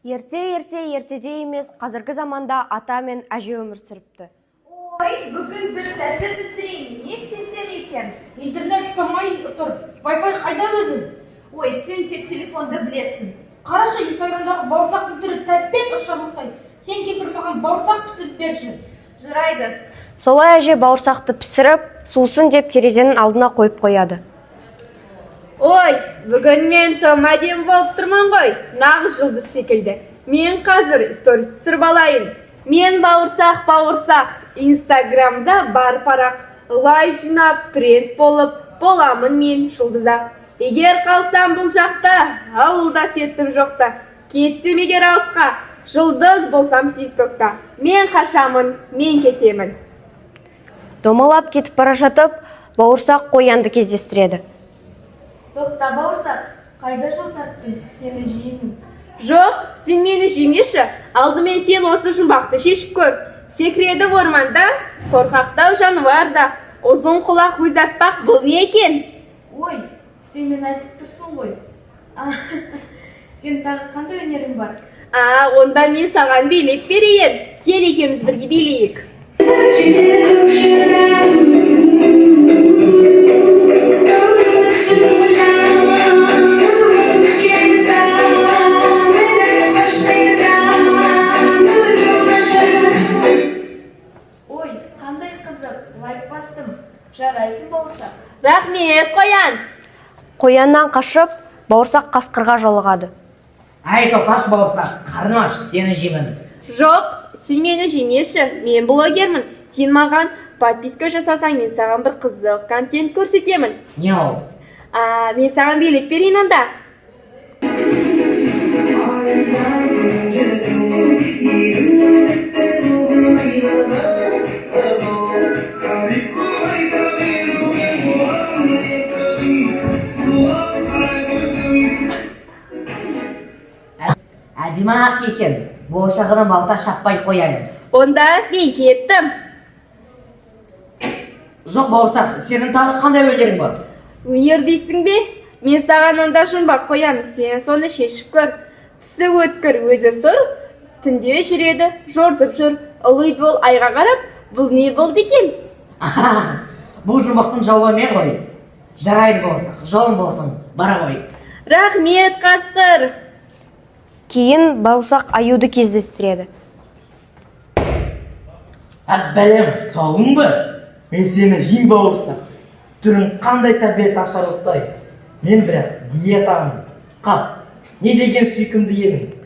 Ертеде емес, қазіргі заманда ата мен әже өмір сүріпті. Ой, бүгін бір тәтті пісірейін, не істесем екен? Интернет ұстамай тұр, Wi-Fi қайда өзің? Ой, сен тек телефонда білесің. Қарашы, Инстаграмдағы бауырсақтың түрі тәппен ұшамықтай. Сен кемпір маған бауырсақ пісіріп берші. Жарайды. Солай әже бауырсақты пісіріп, сусын деп терезенің алдына қойып қояды. Ой, бүгін мен том әдем болып тұрман ғой, нағыз жұлдыз секілді. Мен қазір сторис түсіріп алайын. Мен бауырсақ, Инстаграмда бар парақ, лайк жинап, тренд болып, боламын мен жұлдызақ. Егер қалсам бұл жақта, ауылда сеттім жоқта, кетсем егер алысқа, жұлдыз болсам тиктокта. Мен қашамын, мен кетемін. Домалап кетіп бара жатып, бауырсақ қоянды кездестіреді. Тоқта бауырсақ, қайда жол тарттың? Сені жеймін. Жоқ, сен мені жемеші, алдымен сен осы жұмбақты шешіп көр. Секіреді орманда, қорқақтау жануарда, ұзын құлақ өз аппақ бұл не екен? Ой, сен мен айтып тұрсың ғой. Сен тағы қандай өнерің бар? Онда мен саған билеп берейін. Кел екеуміз бірге билейік. Ой, қандай қызық, лайк бастым. Жарайсың бауырсақ. Рахмет, қоян. Қояннан қашып, бауырсақ қасқырға жолығады. Әй, тоқташ бауырсақ, қарным аш, сені жеймін. Жоқ, сен мені жемеші, мен блогермін. Сен маған подписка жасасаң, мен саған бір қызық контент көрсетемін. Не ол? Мен саған билеп берейін онда. Әдемі ақ екен, болашағына балта шаппай қояйын. Онда мен кеттім. Жоқ бауырсақ, сенің тағы қандай өнерің бар? Өнер дейсің бе? Мен саған онда жұмбақ қоямын, сен соны шешіп көр. Тісі өткір, өзі сұр, түнде жүреді, жортып жүр. Ұлыйды ол айға қарап, бұл не болды екен? Бұл жұмбақтың жауабы мен ғой. Жарайды бауырсақ, жолың болсын, бара ғой. Рахмет, қасқыр. Кейін бауырсақ аюды кездестіреді. Бәлем, сауың ба? Мен сені жейм бауырсақ. Түрің қандай табиғат ашарлықтай. Мен бірақ диетамын. Қап, не деген сүйкімді едің?